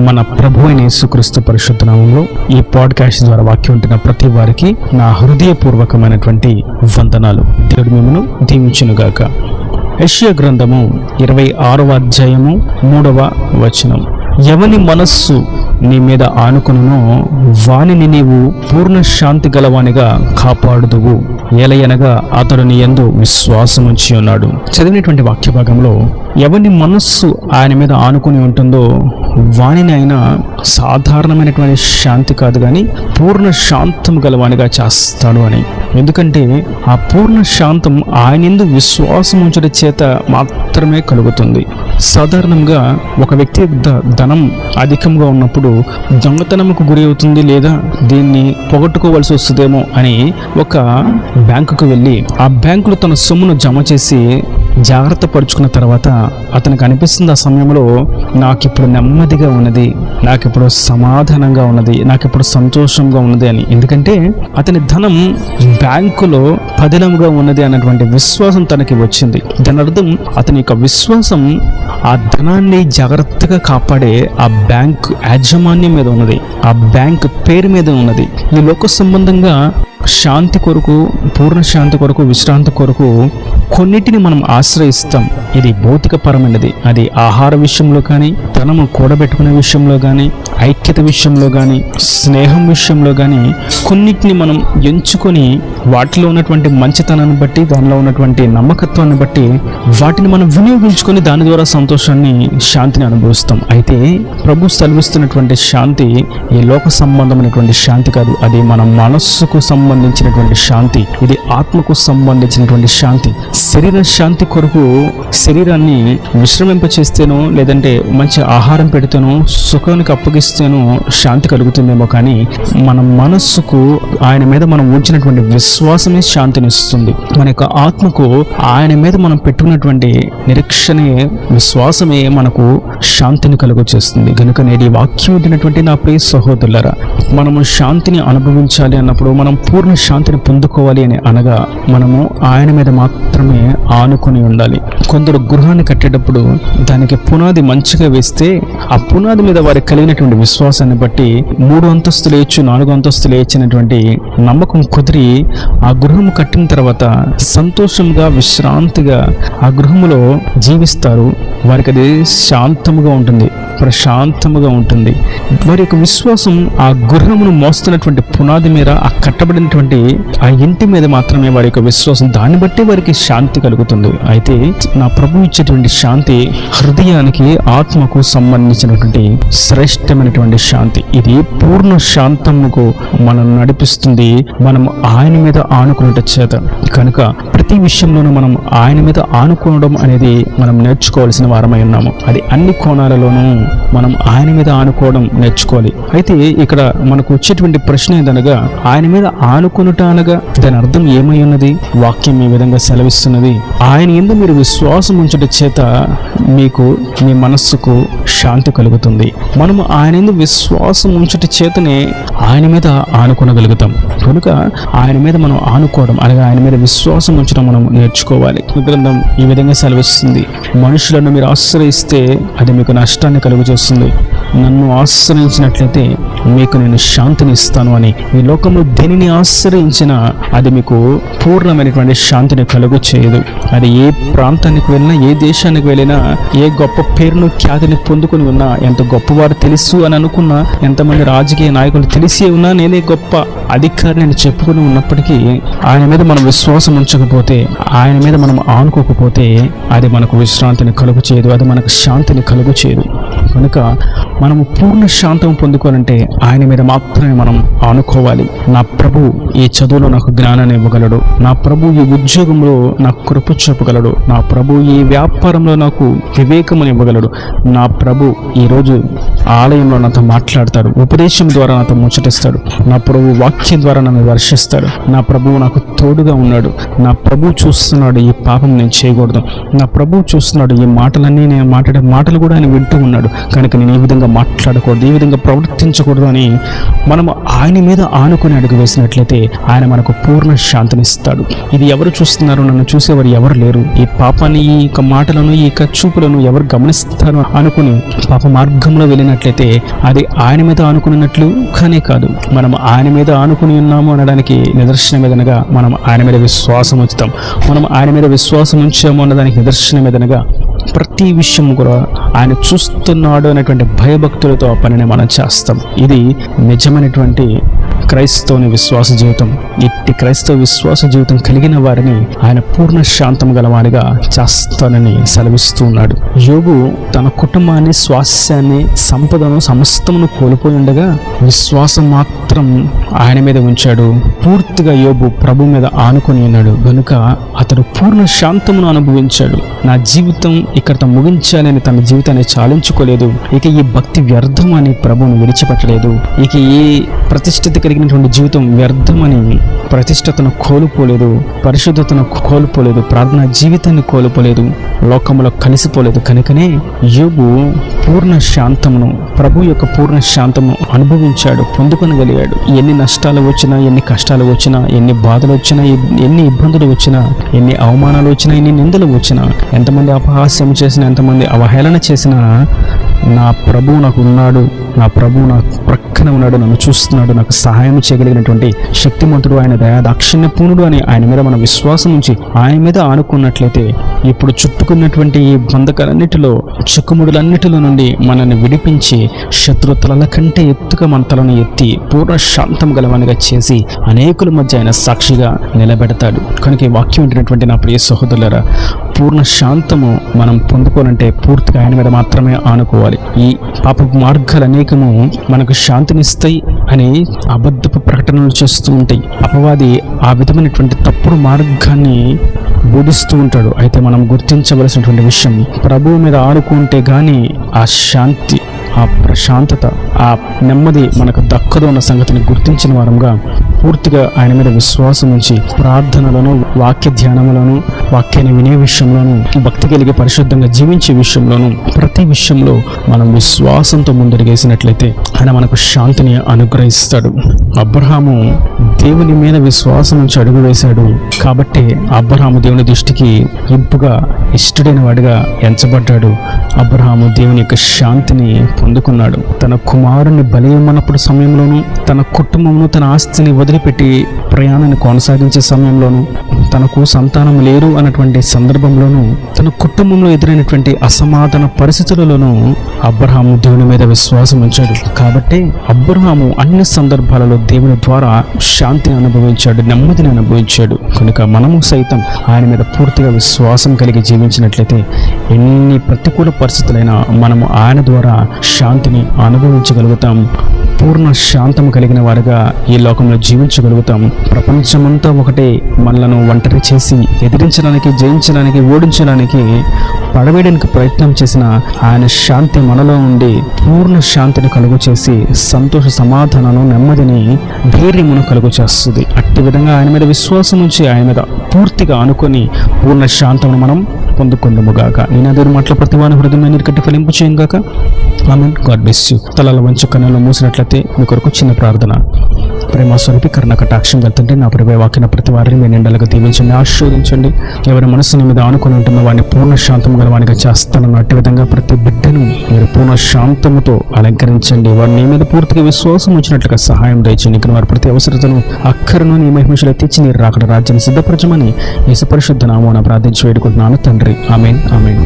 మన ప్రభు అయిన యేసుక్రీస్తు పరిశుద్ధ నామములో ఈ పాడ్కాస్ట్ ద్వారా వాక్యం ఉంటున్న ప్రతి వారికి నా హృదయపూర్వకమైనటువంటి వందనాలు. దేవుడు మిమ్మల్ని దీవించునుగాక. యెషయా గ్రంథము 26వ అధ్యాయము 3వ వచనం. ఎవని మనస్సు నీ మీద ఆనుకునునో వానిని నీవు పూర్ణ శాంతి గలవానిగా కాపాడుదువు, ఏలయనగా అతడు నీ యందు విశ్వాసం ఉంచి ఉన్నాడు. చదివినటువంటి వాక్య భాగంలో ఎవని మనస్సు ఆయన మీద ఆనుకుని ఉంటుందో వానిని ఆయన సాధారణమైనటువంటి శాంతి కాదు కానీ పూర్ణ శాంతం గలవానిగా చేస్తాడు అని. ఎందుకంటే ఆ పూర్ణ శాంతం ఆయన యందు విశ్వాసం ఉంచడం చేత మాత్రమే కలుగుతుంది. సాధారణంగా ఒక వ్యక్తి ధనం అధికంగా ఉన్నప్పుడు దొంగతనంకు గురి అవుతుంది, లేదా దీన్ని పోగొట్టుకోవాల్సి వస్తుందేమో అని ఒక బ్యాంకుకు వెళ్ళి ఆ బ్యాంకులో తన సొమ్మును జమ చేసి జాగ్రత్త పరుచుకున్న తర్వాత అతనికి అనిపిస్తుంది ఆ సమయంలో నాకిప్పుడు నెమ్మదిగా ఉన్నది, నాకిప్పుడు సమాధానంగా ఉన్నది, నాకిప్పుడు సంతోషంగా ఉన్నది అని. ఎందుకంటే అతని ధనం బ్యాంకులో పదిలముగా ఉన్నది అన్నటువంటి విశ్వాసం తనకి వచ్చింది. దాని అర్థం అతని యొక్క విశ్వాసం ఆ ధనాన్ని జాగ్రత్తగా కాపాడే ఆ బ్యాంక్ యాజమాన్యం మీద ఉన్నది, ఆ బ్యాంక్ పేరు మీద ఉన్నది. ఈ లోక సంబంధంగా శాంతి కొరకు, పూర్ణ శాంతి కొరకు, విశ్రాంతి కొరకు కొన్నిటిని మనం ఆశ్రయిస్తాం. ఇది భౌతికపరమైనది. అది ఆహార విషయంలో కానీ, ధనము కూడబెట్టుకునే విషయంలో కానీ, ఐక్యత విషయంలో కానీ, స్నేహం విషయంలో కానీ కొన్నిటిని మనం ఎంచుకొని వాటిలో ఉన్నటువంటి మంచితనాన్ని బట్టి, దానిలో ఉన్నటువంటి నమ్మకత్వాన్ని బట్టి వాటిని మనం వినియోగించుకొని దాని ద్వారా సంతోషాన్ని, శాంతిని అనుభవిస్తాం. అయితే ప్రభు సెలవిస్తున్నటువంటి శాంతి ఈ లోక సంబంధమైనటువంటి శాంతి కాదు. అది మన మనస్సుకు సంబంధించినటువంటి శాంతి. ఇది ఆత్మకు సంబంధించినటువంటి శాంతి. శరీర శాంతి కొరకు శరీరాన్ని విశ్రమింప చేస్తేనో, లేదంటే మంచి ఆహారం పెడితేనో, సుఖానికి అప్పగిస్తేనో శాంతి కలుగుతుందేమో, కానీ మన మనస్సుకు ఆయన మీద మనం ఉంచినటువంటి విశ్వాసమే శాంతినిస్తుంది. మన యొక్క ఆత్మకు ఆయన మీద మనం పెట్టుకున్నటువంటి నిరీక్షణే, విశ్వాసమే మనకు శాంతిని కలుగు చేస్తుంది. కనుక నేటి వాక్యం వింటున్నటువంటి నా ప్రియ సహోదరులారా, మనము శాంతిని అనుభవించాలి అన్నప్పుడు, మనం పూర్ణ శాంతిని పొందుకోవాలి అని అనగా మనము ఆయన మీద మాత్రమే ఆనుకొని ఉండాలి. కొందరు గృహాన్ని కట్టేటప్పుడు దానికి పునాది మంచిగా వేస్తే ఆ పునాది మీద వారికి కలిగినటువంటి విశ్వాసాన్ని బట్టి 3 అంతస్తులు వేయచ్చు, 4 అంతస్తులు వేయచ్చినటువంటి నమ్మకం కుదిరి ఆ గృహం కట్టిన తర్వాత సంతోషంగా, విశ్రాంతిగా ఆ గృహములో జీవిస్తారు. వారికి అది శాంతముగా ఉంటుంది, ప్రశాంతముగా ఉంటుంది. వారి యొక్క విశ్వాసం ఆ గృహమును మోస్తున్నటువంటి పునాది మీద, ఆ కట్టబడినటువంటి ఆ ఇంటి మీద మాత్రమే వారి యొక్క విశ్వాసం. దాన్ని బట్టి వారికి శాంతి కలుగుతుంది. అయితే నా ప్రభు ఇచ్చేటువంటి శాంతి హృదయానికి, ఆత్మకు సంబంధించినటువంటి శ్రేష్టమైనటువంటి శాంతి. ఇది పూర్ణ శాంతముకు మనం నడిపిస్తుంది, మనం ఆయన మీద ఆనుకునేట చేత. కనుక ప్రతి విషయంలోనూ మనం ఆయన మీద ఆనుకోవడం అనేది మనం నేర్చుకోవాల్సిన వారమై ఉన్నాము. అది అన్ని కోణాలలోనూ మనం ఆయన మీద ఆనుకోవడం నేర్చుకోవాలి. అయితే ఇక్కడ మనకు వచ్చేటువంటి ప్రశ్న ఏదనగా, ఆయన మీద ఆనుకునుట అనగా దాని అర్థం ఏమై ఉన్నది? వాక్యం ఈ విధంగా సెలవిస్తున్నది, ఆయన యందు మీరు విశ్వాసం ఉంచుట చేత మీకు, మీ మనస్సుకు శాంతి కలుగుతుంది. మనము ఆయన యందు విశ్వాసం ఉంచుట చేతనే ఆయన మీద ఆనుకోగలుగుతాం. కనుక ఆయన మీద మనం ఆనుకోవడం అనగా ఆయన మీద విశ్వాసం ఉంచడం మనం నేర్చుకోవాలి. గ్రంథం ఈ విధంగా సెలవిస్తుంది, మనుషులను మీరు ఆశ్రయిస్తే అది మీకు నష్టాన్ని కలుగు చేస్తుంది, నన్ను ఆశ్రయించినట్లయితే మీకు నేను శాంతిని ఇస్తాను అని. ఈ లోకంలో దేనిని ఆశ్రయించినా అది మీకు పూర్ణమైనటువంటి శాంతిని కలుగు చేయదు. అది ఏ ప్రాంతానికి వెళ్ళినా, ఏ దేశానికి వెళ్ళినా, ఏ గొప్ప పేరును, ఖ్యాతిని పొందుకుని ఉన్నా, ఎంత గొప్పవారు తెలుసు అని అనుకున్నా, ఎంతమంది రాజకీయ నాయకులు తెలిసి ఉన్నా, నేనే గొప్ప అధికారిని అని చెప్పుకుని ఉన్నప్పటికీ ఆయన మీద మనం విశ్వాసం ఉంచకపోతే, ఆయన మీద మనం ఆనుకోకపోతే అది మనకు విశ్రాంతిని కలుగు చేయదు, అది మనకు శాంతిని కలుగు చేయదు. కనుక మనము పూర్ణ శాంతం పొందుకోవాలంటే ఆయన మీద మాత్రమే మనం ఆనుకోవాలి. నా ప్రభు ఈ చదువులో నాకు జ్ఞానాన్ని ఇవ్వగలడు, నా ప్రభు ఈ ఉద్యోగంలో నాకు కృప చూపగలడు, నా ప్రభు ఈ వ్యాపారంలో నాకు వివేకముని ఇవ్వగలడు, నా ప్రభు ఈరోజు ఆలయంలో నాతో మాట్లాడతాడు, ఉపదేశం ద్వారా నాతో ముచ్చటిస్తాడు, నా ప్రభు వాక్యం ద్వారా నన్ను వర్షిస్తాడు, నా ప్రభువు నాకు తోడుగా ఉన్నాడు, నా ప్రభు చూస్తున్నాడు ఈ పాపం నేను చేయకూడదు, నా ప్రభు చూస్తున్నాడు ఈ మాటలన్నీ, నేను మాట్లాడే మాటలు కూడా ఆయన వింటూ ఉన్నాడు. కనుక నేను ఈ విధంగా విధంగా మాట్లాడకూడదు, ఈ విధంగా ప్రవర్తించకూడదు అని మనం ఆయన మీద ఆనుకుని అడుగు వేసినట్లయితే ఆయన మనకు పూర్ణ శాంతినిస్తాడు. ఇది ఎవరు చూస్తున్నారు? నన్ను చూసేవారు ఎవరు లేరు, ఈ పాపాన్ని, ఈ యొక్క మాటలను, ఈ యొక్క చూపులను ఎవరు గమనిస్తారు అనుకుని పాప మార్గంలో వెళ్ళినట్లయితే అది ఆయన మీద ఆనుకున్నట్లు కానీ కాదు. మనం ఆయన మీద ఆనుకుని ఉన్నాము అనడానికి నిదర్శనం ఏదనగా మనం ఆయన మీద విశ్వాసం ఉంచుతాం. మనం ఆయన మీద విశ్వాసం ఉంచాము అన్నదానికి నిదర్శనం ఏదనగా ప్రతి విషయం కూడా ఆయన చూస్తున్నాడు అనేటువంటి భయభక్తులతో ఆ పనిని మనం చేస్తాం. ఇది నిజమైనటువంటి క్రైస్తవుని విశ్వాస జీవితం. ఇట్టి క్రైస్తవ విశ్వాస జీవితం కలిగిన వారిని ఆయన పూర్ణ శాంతం గలవాడిగా చేస్తానని సెలవిస్తూ ఉన్నాడు. యోబు తన కుటుంబాన్ని, స్వాస్థ్యాన్ని, సంపదను, సమస్తమును కోల్పోయి ఉండగా విశ్వాసం మాత్రం ఆయన మీద ఉంచాడు. పూర్తిగా యోబు ప్రభు మీద ఆనుకొని ఉన్నాడు గనుక అతడు పూర్ణ శాంతమును అనుభవించాడు. నా జీవితం ఇక్కడతో ముగించాలని తన జీవితాన్ని చాలించుకోలేదు. ఇక ఈ భక్తి వ్యర్థం అని ప్రభువును విడిచిపెట్టలేదు. ఇక ఈ ప్రతిష్ఠిత కలిగినటువంటి జీవితం వ్యర్థమని ప్రతిష్టతను కోల్పోలేదు, పరిశుద్ధతను కోల్పోలేదు, ప్రార్థనా జీవితాన్ని కోల్పోలేదు, లోకంలో కలిసిపోలేదు. కనుకనే యోబు పూర్ణ శాంతమును, ప్రభు యొక్క పూర్ణ శాంతమును అనుభవించాడు, పొందుకొనగలిగాడు. ఎన్ని నష్టాలు వచ్చినా, ఎన్ని కష్టాలు వచ్చినా, ఎన్ని బాధలు వచ్చినా, ఎన్ని ఇబ్బందులు వచ్చినా, ఎన్ని అవమానాలు వచ్చినా, ఎన్ని నిందలు వచ్చినా, ఎంతమంది అపహాస్యం చేసినా, ఎంతమంది అవహేళన చేసినా, నా ప్రభువు నాకు ఉన్నాడు, నా ప్రభువు నా ప్రక్కన ఉన్నాడు, నన్ను చూస్తున్నాడు, నాకు సహాయం చేయగలిగినటువంటి శక్తిమంతుడు, ఆయన దయా దాక్షిణ్య పూర్ణుడు అని ఆయన మీద మన విశ్వాసం ఉంచి ఆయన మీద ఆనుకున్నట్లయితే ఇప్పుడు చుట్టుకున్నటువంటి ఈ బంధకాలన్నిటిలో, చిక్కుముడులన్నిటిలో నుండి మనల్ని విడిపించి శత్రుతల కంటే ఎత్తుగా మన తలను ఎత్తి పూర్ణ శాంతం గలవానిగా చేసి అనేకుల మధ్య ఆయన సాక్షిగా నిలబెడతాడు. కనుక ఈ వాక్యం వింటున్నటువంటి నా ప్రియ సహోదరులారా, పూర్ణ శాంతము మనం పొందుకోవాలంటే పూర్తిగా ఆయన మీద మాత్రమే ఆనుకోవాలి. ఈ పాప మార్గాలు అనేకము మనకు శాంతినిస్తాయి అని అబద్ధపు ప్రకటనలు చేస్తూ ఉంటాయి. అపవాది ఆ విధమైనటువంటి తప్పుడు మార్గాన్ని బోధిస్తూ ఉంటాడు. అయితే మనం గుర్తించవలసినటువంటి విషయం, ప్రభువు మీద ఆనుకుంటే గాని ఆ శాంతి, ఆ ప్రశాంతత, ఆ నెమ్మది మనకు దక్కదు అన్న సంగతిని గుర్తించిన వారంగా పూర్తిగా ఆయన మీద విశ్వాసం ఉంచి ప్రార్థనలను, వాక్య ధ్యానములను, వాక్యాన్ని వినే విషయంలోనూ, భక్తి కలిగి పరిశుద్ధంగా జీవించే విషయంలోనూ, ప్రతి విషయంలో మనం విశ్వాసంతో ముందడుగేసినట్లయితే ఆయన మనకు శాంతిని అనుగ్రహిస్తాడు. అబ్రహాము దేవుని మీద విశ్వాసం నుంచి అడుగు వేశాడు కాబట్టి అబ్రహాము దేవుని దృష్టికి ఇంపుగా ఇష్టడైన వాడిగా ఎంచబడ్డాడు. అబ్రహాము దేవుని యొక్క శాంతిని పొందుకున్నాడు. తన కుమారుని బలి ఇవ్వనప్పుడు సమయంలోనూ, తన కుటుంబమును, తన ఆస్తిని వదిలిపెట్టి ప్రయాణాన్ని కొనసాగించే సమయంలోనూ, తనకు సంతానం లేరు అన్నటువంటి సందర్భంలోనూ, తన కుటుంబంలో ఎదురైనటువంటి అసమాధాన పరిస్థితులలోనూ అబ్రహాము దేవుని మీద విశ్వాసం ఉంచాడు. కాబట్టి అబ్రహాము అన్ని సందర్భాలలో దేవుని ద్వారా శాంతిని అనుభవించాడు, నెమ్మదిని అనుభవించాడు. కనుక మనము సైతం ఆయన మీద పూర్తిగా విశ్వాసం కలిగి జీవించినట్లయితే ఎన్ని ప్రతికూల పరిస్థితులైనా మనము ఆయన ద్వారా శాంతిని అనుభవించగలుగుతాం. పూర్ణ శాంతం కలిగిన వారిగా ఈ లోకంలో జీవించగలుగుతాం. ప్రపంచమంతా ఒకటే మనలను ఒంటరి చేసి ఎదిరించడానికి, జయించడానికి, ఓడించడానికి, పడవేయడానికి ప్రయత్నం చేసిన ఆయన శాంతి మనలో ఉండి పూర్ణ శాంతిని కలుగు చేసి సంతోష సమాధానాలను, నెమ్మదిని, ధైర్యమును కలుగు చేస్తుంది. అట్టి విధంగా ఆయన మీద విశ్వాసం ఉంచి ఆయన మీద పూర్తిగా అనుకొని పూర్ణ శాంతమును మనం పొందుకుందుముగాక. ఈయన దేవుని మాటల ప్రతివాని హృదయం కట్టి ఫలింపు చేయంగాక. ఆమేన్. God bless you. తలల వంచు కన్నులు మూసినట్లయితే మీ కొరకు చిన్న ప్రార్థన. ప్రేమ స్వరూపి కరుణ కటాక్షం వెళ్తుంటే నా ప్రియ వాక్యన ప్రతి వారిని మీ నిండలుగా దీవించండి, ఆశీర్వదించండి. ఎవరి మనసుని మీద ఆనుకొని ఉంటుందో వాడిని పూర్ణ శాంతం గలవానిగా చేస్తానన్న అట్టి విధంగా ప్రతి బిడ్డను మీరు పూర్ణ శాంతముతో అలంకరించండి. వారు నీ మీద పూర్తిగా విశ్వాసం వచ్చినట్లుగా సహాయం దయచేయండి. ఇక్కడ వారి ప్రతి అవసరతను, అక్కరను నీ మహిమలో తెచ్చి మీరు రాకడ రాజ్యాన్ని సిద్ధపరచమని యేసు పరిశుద్ధ నామమున ప్రార్థించి వేడుకుంటున్నాను తండ్రి. ఆమేన్. ఆమేన్.